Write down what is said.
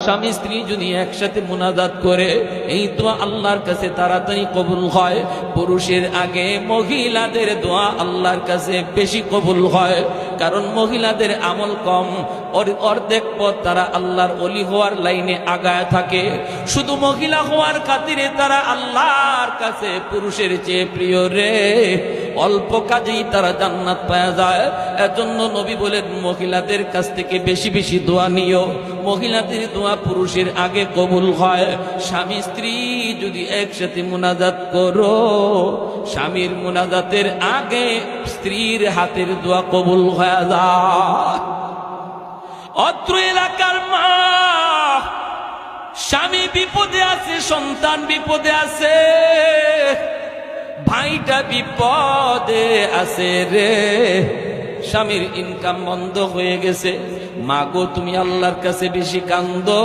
স্বামী স্ত্রী যদি একসাথে মুনাজাত করে এই দোয়া আল্লাহর কাছে তাড়াতাড়ি কবুল হয়। পুরুষের আগে মহিলাদের দোয়া আল্লাহর কাছে বেশি কবুল হয়, কারণ মহিলাদের আমল কম, অর্ধেক পথ তারা আল্লাহর ওলি হওয়ার লাইনে আগায় থাকে। শুধু মহিলা হওয়ার খাতিরে তারা আল্লাহর কাছে পুরুষের চেয়ে প্রিয় রে, অল্প কাজেই তারা জান্নাত পাওয়া যায়। এজন্য নবী বলেন মহিলাদের কাছ থেকে বেশি বেশি দোয়া নিও, মহিলাদের দোয়া পুরুষের আগে কবুল হয়। স্বামী স্ত্রী যদি একসাথে মুনাজাত করো, স্বামীর মুনাজাতের আগে স্ত্রীর হাতের দোয়া কবুল হয়ে যায়। অত্র এলাকার মা, স্বামী বিপদে আছে, সন্তান বিপদে আছে, ভাইটা বিপদে আছে রে, স্বামীর ইনকাম বন্ধ হয়ে গেছে। মা গো, তুমি আল্লাহর কাছে বেশি কান্দো।